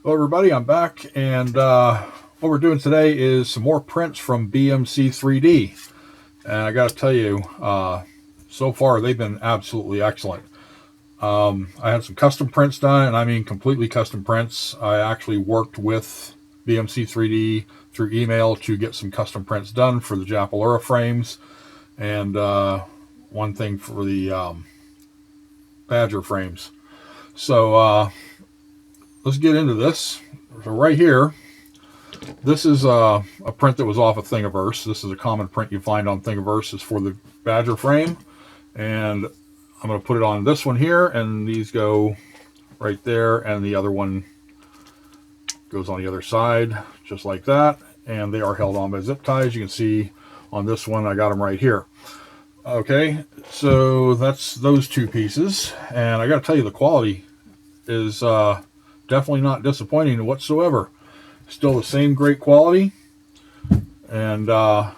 Hello everybody, I'm back, and what we're doing today is some more prints from BMC3D. And I got to tell you, so far they've been absolutely excellent. I had some custom prints done, and I mean completely custom prints. I actually worked with BMC3D through email to get some custom prints done for the Japalura frames, and one thing for the Badger frames. So let's get into this. So right here, this is a print that was off of Thingiverse. This is a common print you find on Thingiverse. It's for the Badger frame, and I'm going to put it on this one here, and these go right there, and the other one goes on the other side, just like that, and they are held on by zip ties. You can see on this one, I got them right here. Okay, so that's those two pieces, and I got to tell you, the quality is definitely not disappointing whatsoever. Still the same great quality, and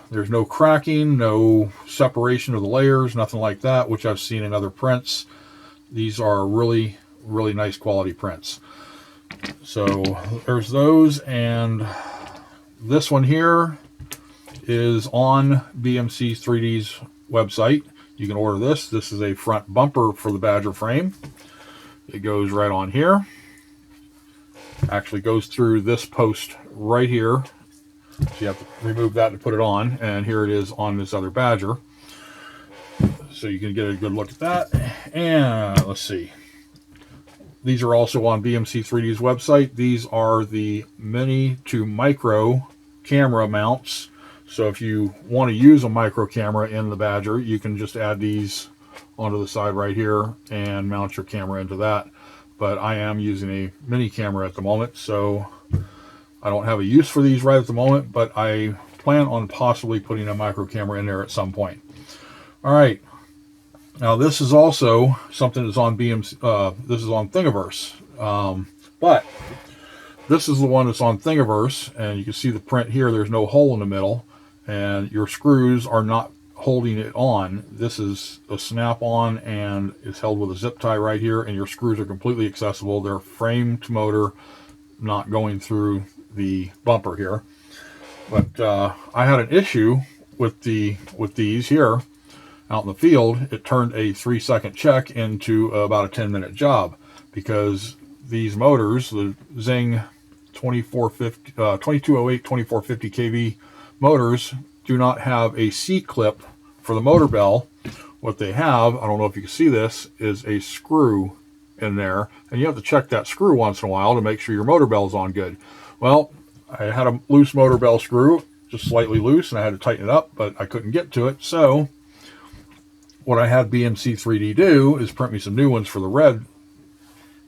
there's no cracking, no separation of the layers, nothing like that, which I've seen in other prints. These are really, really nice quality prints. So there's those, and this one here is on BMC3D's website. You can order this. This is a front bumper for the Badger frame. It goes right on here. Actually goes through this post right here. So you have to remove that to put it on, and here it is on this other Badger. So you can get a good look at that. And let's see. These are also on BMC3D's website. These are the mini to micro camera mounts. So if you want to use a micro camera in the Badger, you can just add these onto the side right here and mount your camera into that. But I am using a mini camera at the moment, so I don't have a use for these right at the moment, but I plan on possibly putting a micro camera in there at some point. All right. Now this is also something that's on this is on Thingiverse. But this is the one that's on Thingiverse, and you can see the print here. There's no hole in the middle, and your screws are not holding it on. This is a snap-on, and it's held with a zip tie right here, and your screws are completely accessible. They're frame to motor, not going through the bumper here. But I had an issue with these here out in the field. It turned a 3-second check into about a 10-minute job, because these motors, the Zing 2208 2450 kV motors, do not have a C-clip for the motor bell. What they have, I don't know if you can see this, is a screw in there, and you have to check that screw once in a while to make sure your motor bell's on good. Well, I had a loose motor bell screw, just slightly loose, and I had to tighten it up, but I couldn't get to it. So what I had BMC3D do is print me some new ones for the red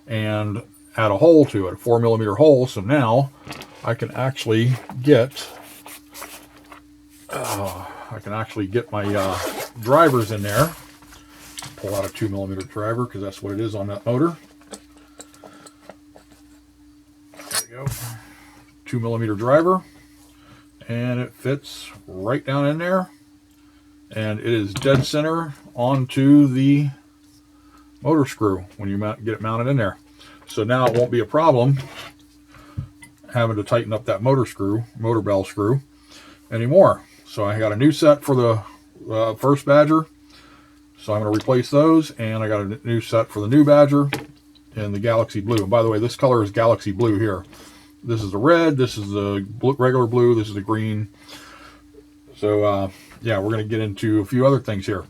and add a hole to it, a 4mm hole. So now I can actually get my drivers in there. Pull out a 2mm driver, because that's what it is on that motor. There we go. 2mm driver, and it fits right down in there, and it is dead center onto the motor screw when you get it mounted in there. So now it won't be a problem having to tighten up that motor bell screw anymore. So I got a new set for the first Badger, so I'm going to replace those, and I got a new set for the new Badger in the Galaxy Blue. And by the way, this color is Galaxy Blue here. This is the red, this is the regular blue, this is the green. So yeah, we're going to get into a few other things here.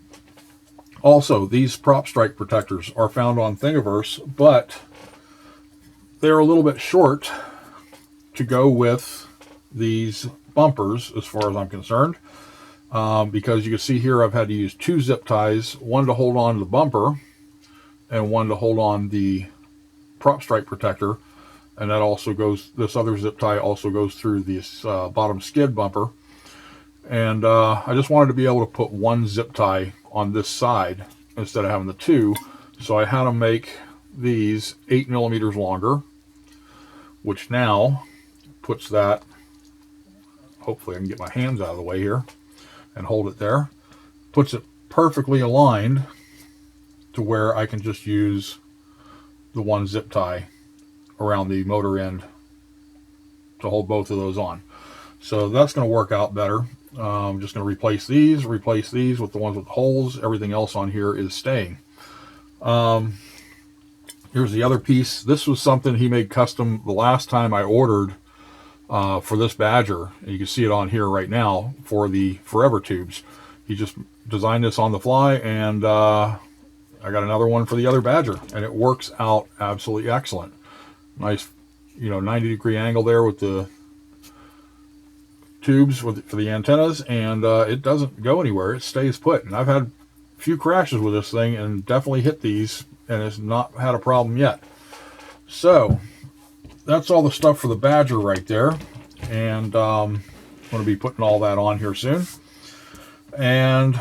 Also, these prop strike protectors are found on Thingiverse, but they're a little bit short to go with these bumpers as far as I'm concerned, because you can see here I've had to use 2 zip ties, one to hold on to the bumper and one to hold on the prop strike protector, and that also goes, this other zip tie also goes through this bottom skid bumper. And I just wanted to be able to put one zip tie on this side instead of having the 2, so I had to make these 8mm longer, which now puts that, hopefully I can get my hands out of the way here and hold it there, puts it perfectly aligned to where I can just use the one zip tie around the motor end to hold both of those on. So that's going to work out better. I'm just going to replace these with the ones with holes. Everything else on here is staying. Here's the other piece. This was something he made custom the last time I ordered for this Badger. You can see it on here right now for the Forever tubes. He just designed this on the fly, and I got another one for the other Badger, and it works out absolutely excellent. Nice, 90-degree angle there with the tubes for the antennas, and it doesn't go anywhere. It stays put. And I've had a few crashes with this thing and definitely hit these, and it's not had a problem yet. So that's all the stuff for the Badger right there, and I'm going to be putting all that on here soon. And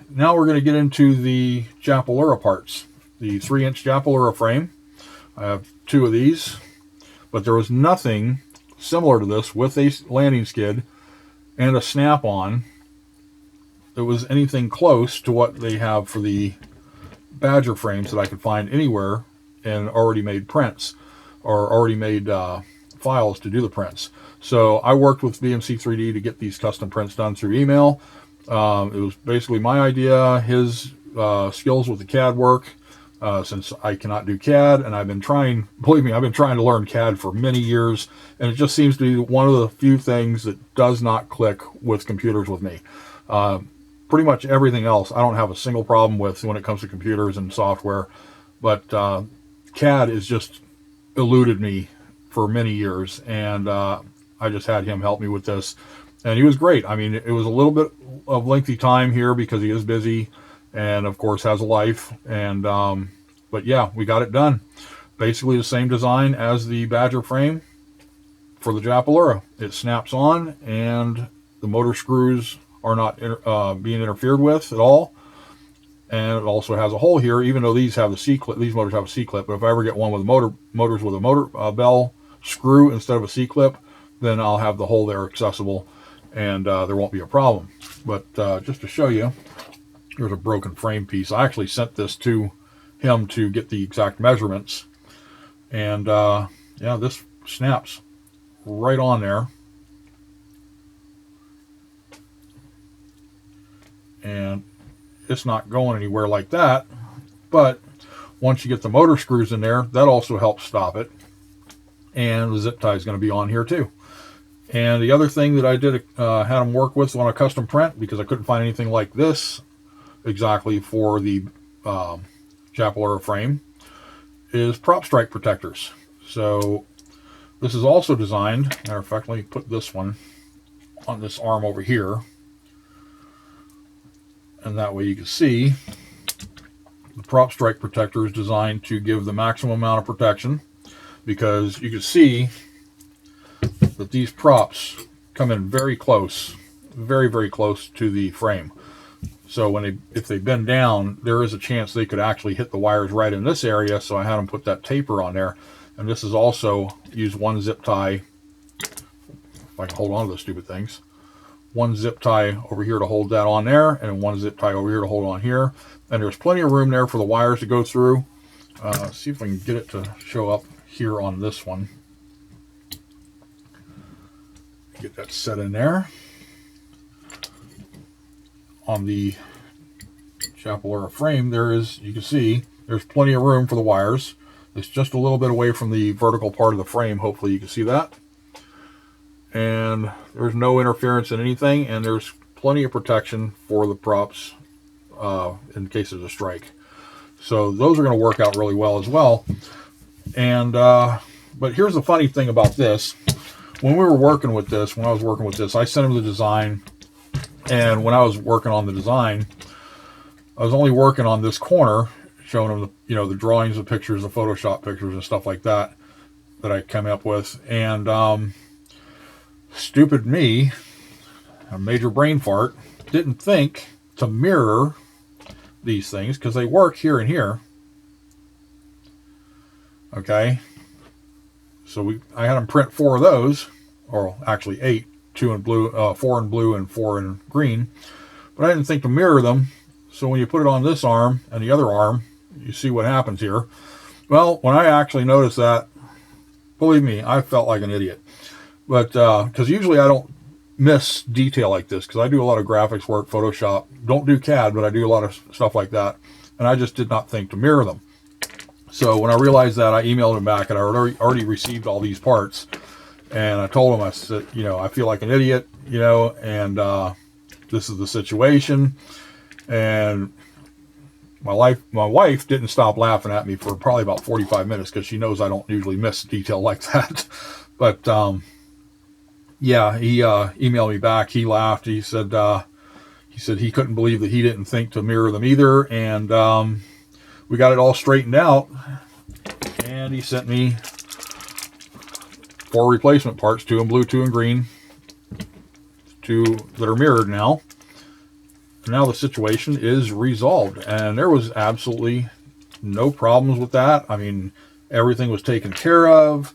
now we're going to get into the Japalura parts. The 3-inch Japalura frame. I have 2 of these, but there was nothing similar to this with a landing skid and a snap-on that was anything close to what they have for the Badger frames that I could find anywhere in already made prints or already made files to do the prints. So I worked with BMC3D to get these custom prints done through email. It was basically my idea, his skills with the CAD work, since I cannot do CAD, and I've been trying, believe me, I've been trying to learn CAD for many years, and it just seems to be one of the few things that does not click with computers with me. Pretty much everything else I don't have a single problem with when it comes to computers and software, but CAD has just eluded me for many years, and I just had him help me with this, and he was great. I mean, it was a little bit of lengthy time here because he is busy and of course has a life, and but yeah, we got it done. Basically the same design as the Badger frame for the Japalura. It snaps on, and the motor screws are not being interfered with at all. And it also has a hole here, even though these have the C-clip. These motors have a C-clip, but if I ever get one with motors with a motor bell screw instead of a C-clip, then I'll have the hole there accessible, and there won't be a problem. But just to show you, here's a broken frame piece. I actually sent this to him to get the exact measurements, and yeah, this snaps right on there. And it's not going anywhere like that, but once you get the motor screws in there, that also helps stop it. And the zip tie is going to be on here too. And the other thing that I did had them work with on a custom print, because I couldn't find anything like this exactly for the Japalura frame, is prop strike protectors. So this is also designed, matter of fact, let me put this one on this arm over here, and that way you can see the prop strike protector is designed to give the maximum amount of protection, because you can see that these props come in very close, very, very close to the frame. So if they bend down, there is a chance they could actually hit the wires right in this area. So I had them put that taper on there. And this is also use one zip tie, if I can hold on to those stupid things. One zip tie over here to hold that on there, and one zip tie over here to hold on here. And there's plenty of room there for the wires to go through. See if I can get it to show up here on this one. Get that set in there. On the Japalura frame, there is, you can see, there's plenty of room for the wires. It's just a little bit away from the vertical part of the frame. Hopefully you can see that. And there's no interference in anything, and there's plenty of protection for the props in case of a strike. So those are going to work out really well as well. And but here's the funny thing about this. When we were working with this, when I was working with this, I sent him the design, and when I was working on the design, I was only working on this corner, showing him the, the drawings, the pictures, the Photoshop pictures and stuff like that I came up with. And stupid me, a major brain fart, didn't think to mirror these things, because they work here and here. Okay, so I had them print 4 of those, or actually 8, 2 in blue, 4 in blue, and 4 in green. But I didn't think to mirror them. So when you put it on this arm and the other arm, you see what happens here. Well, when I actually noticed that, Believe me, I felt like an idiot. But because usually I don't miss detail like this, because I do a lot of graphics work, Photoshop. Don't do CAD, but I do a lot of stuff like that. And I just did not think to mirror them. So when I realized that, I emailed him back, and I already received all these parts. And I told him, I said, you know, I feel like an idiot, you know, and this is the situation. And my wife didn't stop laughing at me for probably about 45 minutes, because she knows I don't usually miss detail like that. But yeah, he emailed me back. He laughed. He said he couldn't believe that he didn't think to mirror them either. And we got it all straightened out. And he sent me 4 replacement parts, 2 in blue, 2 in green, 2 that are mirrored now. Now the situation is resolved, and there was absolutely no problems with that. I mean, everything was taken care of.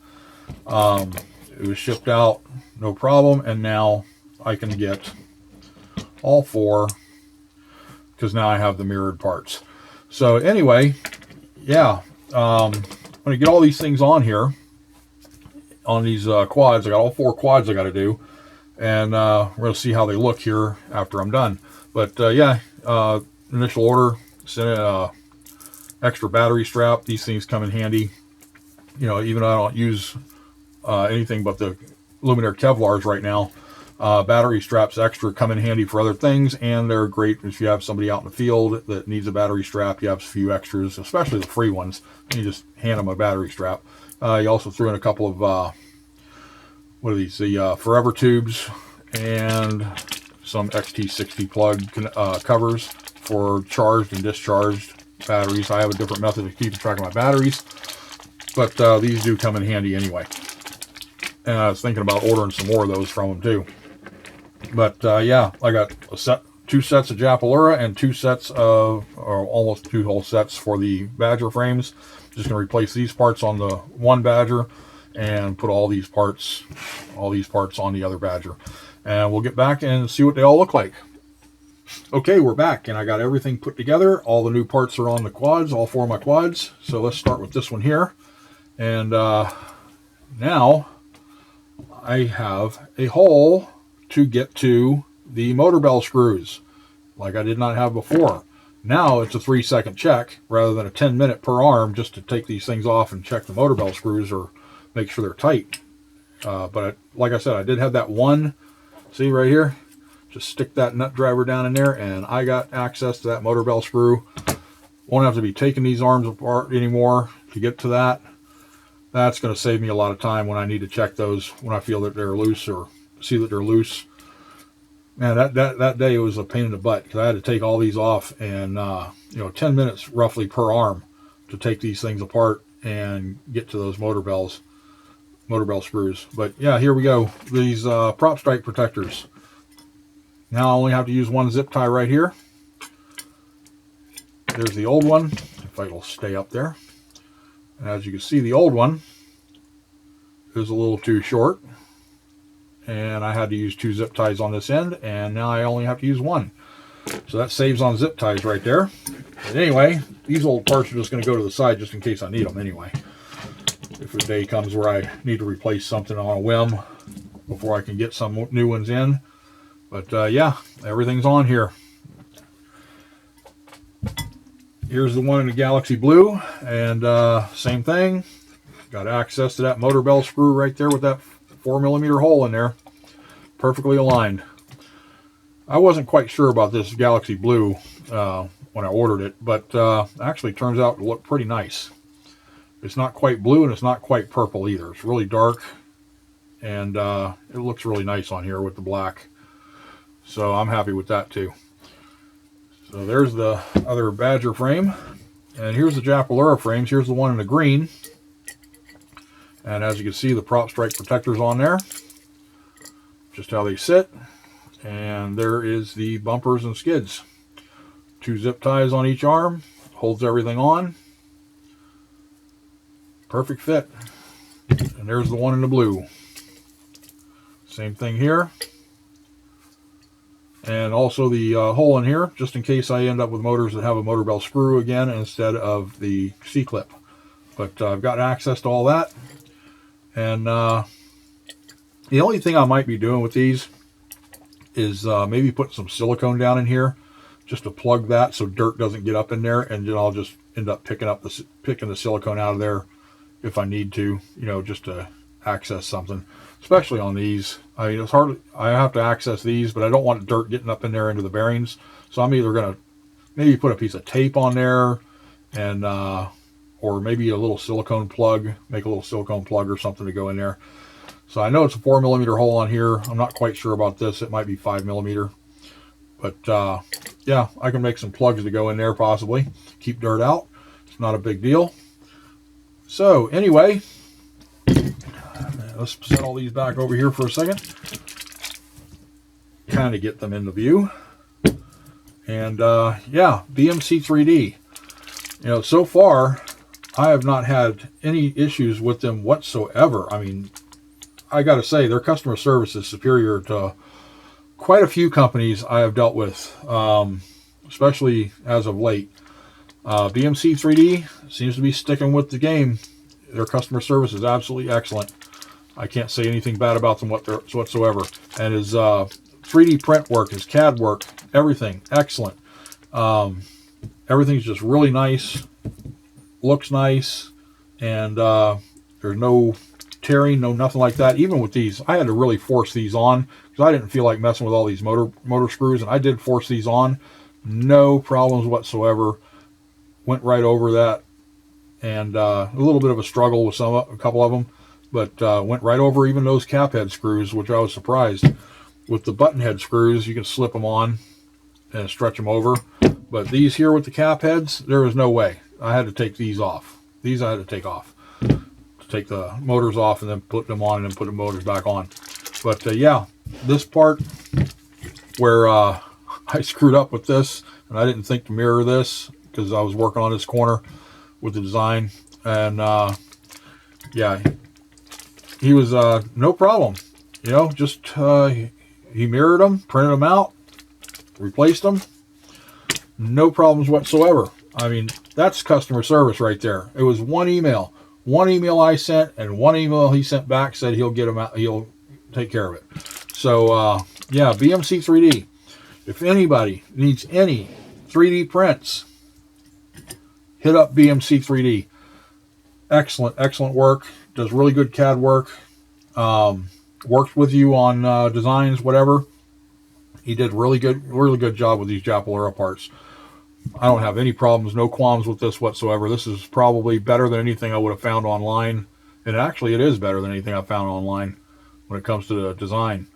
It was shipped out, no problem, and now I can get all 4, because now I have the mirrored parts. So anyway, yeah, I'm going to get all these things on here, on these quads. I got all 4 quads I got to do, and we're going to see how they look here after I'm done. But yeah, initial order, sent an extra battery strap. These things come in handy. You know, even though I don't use anything but the Lumenier Kevlars right now, battery straps extra come in handy for other things, and they're great if you have somebody out in the field that needs a battery strap. You have a few extras, especially the free ones. You just hand them a battery strap. You also threw in a couple of what are these? The Forever tubes and some XT60 plug covers for charged and discharged batteries. I have a different method of keeping track of my batteries, but these do come in handy anyway. And I was thinking about ordering some more of those from them too. But yeah, I got 2 sets of Japalura and 2 sets of, or almost 2 whole sets for the Badger frames. Just going to replace these parts on the one Badger and put all these parts on the other Badger. And we'll get back and see what they all look like. Okay, we're back, and I got everything put together. All the new parts are on the quads, all 4 of my quads. So let's start with this one here. And now I have a hole to get to the motor bell screws, like I did not have before. Now it's a 3-second check rather than a 10-minute per arm, just to take these things off and check the motor bell screws or make sure they're tight. But like I said, I did have that one. See right here? Just stick that nut driver down in there, and I got access to that motor bell screw. Won't have to be taking these arms apart anymore to get to that. That's going to save me a lot of time when I need to check those, when I feel that they're loose or see that they're loose. Man, that day it was a pain in the butt, because I had to take all these off, and you know, 10 minutes roughly per arm to take these things apart and get to those motor bell screws. But yeah, here we go. These prop strike protectors. Now I only have to use 1 zip tie right here. There's the old one, if it'll stay up there. And as you can see, the old one is a little too short, and I had to use 2 zip ties on this end, and now I only have to use 1. So that saves on zip ties right there. But anyway, these old parts are just going to go to the side just in case I need them anyway. If a day comes where I need to replace something on a whim before I can get some new ones in. But yeah, everything's on here. Here's the one in the Galaxy Blue, and same thing. Got access to that motor bell screw right there with that 4mm hole in there. Perfectly aligned. I wasn't quite sure about this Galaxy Blue when I ordered it, but actually turns out to look pretty nice. It's not quite blue, and it's not quite purple either. It's really dark, and it looks really nice on here with the black. So I'm happy with that too. So there's the other Badger frame, and here's the Japalura frames. Here's the one in the green, and as you can see, the prop strike protectors on there, just how they sit. And there is the bumpers and skids. 2 zip ties on each arm, holds everything on. Perfect fit. And there's the one in the blue. Same thing here. And also the hole in here, just in case I end up with motors that have a motor bell screw again instead of the C-clip. But I've got access to all that. And the only thing I might be doing with these is maybe put some silicone down in here just to plug that so dirt doesn't get up in there, and then I'll just end up picking the silicone out of there if I need to, you know, just to access something, especially on these. I mean, it's hard. I have to access these, but I don't want dirt getting up in there into the bearings. So I'm either going to maybe put a piece of tape on there and or maybe a little silicone plug, make a little silicone plug or something to go in there. So I know it's a 4mm hole on here. I'm not quite sure about this. It might be 5mm. But yeah, I can make some plugs to go in there possibly. Keep dirt out. It's not a big deal. So anyway, let's set all these back over here for a second. Kind of get them into view. And yeah, BMC3D. You know, so far, I have not had any issues with them whatsoever. I mean, I got to say, their customer service is superior to quite a few companies I have dealt with, especially as of late. BMC3D seems to be sticking with the game. Their customer service is absolutely excellent. I can't say anything bad about them whatsoever. And his 3D print work, his CAD work, everything, excellent. Everything's just really nice, looks nice, and there's no tearing, no nothing like that. Even with these, I had to really force these on because I didn't feel like messing with all these motor screws, and I did force these on. No problems whatsoever. Went right over that, and a little bit of a struggle with a couple of them, but went right over even those cap head screws, which I was surprised. With the button head screws, you can slip them on and stretch them over, but these here with the cap heads, there was no way. I had to take these off. These I had to take off. Take the motors off and then put them on and then put the motors back on. But yeah, this part where I screwed up with this, and I didn't think to mirror this because I was working on this corner with the design, and yeah, he was no problem, you know, just he mirrored them, printed them out, replaced them, no problems whatsoever. I mean, that's customer service right there. It was one email I sent, and one email he sent back, said he'll get them out, he'll take care of it. So yeah, BMC3D. If anybody needs any 3D prints, hit up BMC3D. Excellent work. Does really good CAD work. Works with you on designs, whatever. He did really good job with these Japalura parts. I don't have any problems, no qualms with this whatsoever. This is probably better than anything I would have found online. And actually, it is better than anything I found online when it comes to the design.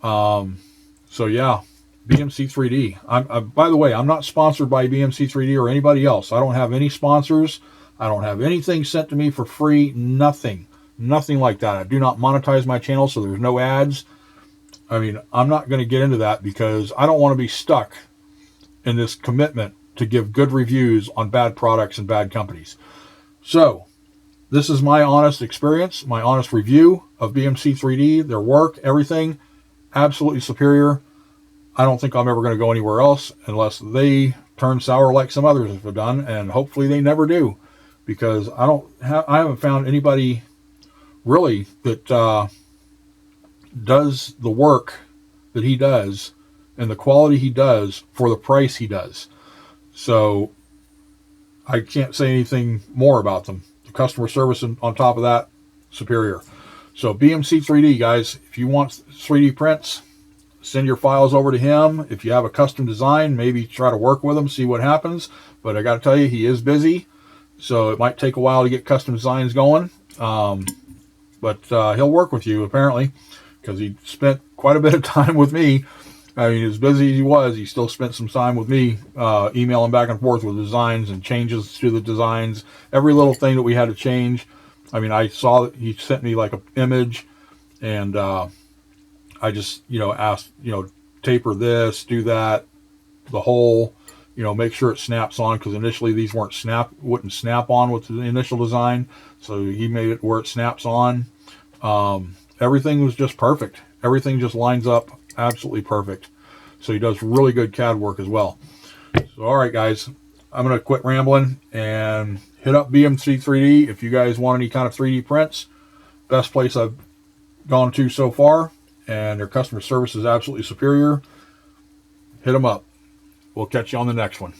So yeah, BMC3D. By the way, I'm not sponsored by BMC3D or anybody else. I don't have any sponsors. I don't have anything sent to me for free. Nothing like that. I do not monetize my channel, so there's no ads. I mean, I'm not going to get into that because I don't want to be stuck in this commitment to give good reviews on bad products and bad companies. So this is my honest experience, my honest review of BMC3D, their work, everything, absolutely superior. I don't think I'm ever going to go anywhere else unless they turn sour like some others have done, and hopefully they never do, because I haven't found anybody really that does the work that he does and the quality he does for the price he does. So I can't say anything more about them. The customer service on top of that, superior. So BMC3D, guys, if you want 3D prints, send your files over to him. If you have a custom design, maybe try to work with him, see what happens. But I got to tell you, he is busy, so it might take a while to get custom designs going. But he'll work with you, apparently, because he spent quite a bit of time with me. I mean, as busy as he was, he still spent some time with me, emailing back and forth with designs and changes to the designs. Every little thing that we had to change. I mean, I saw that he sent me like an image, and I just, asked, taper this, do that, the hole, make sure it snaps on, because initially these wouldn't snap on with the initial design. So he made it where it snaps on. Everything was just perfect. Everything just lines up absolutely perfect. So he does really good CAD work as well. So all right, guys, I'm going to quit rambling and hit up BMC3D if you guys want any kind of 3D prints. best place I've gone to so far, and their customer service is absolutely superior. Hit them up. We'll catch you on the next one.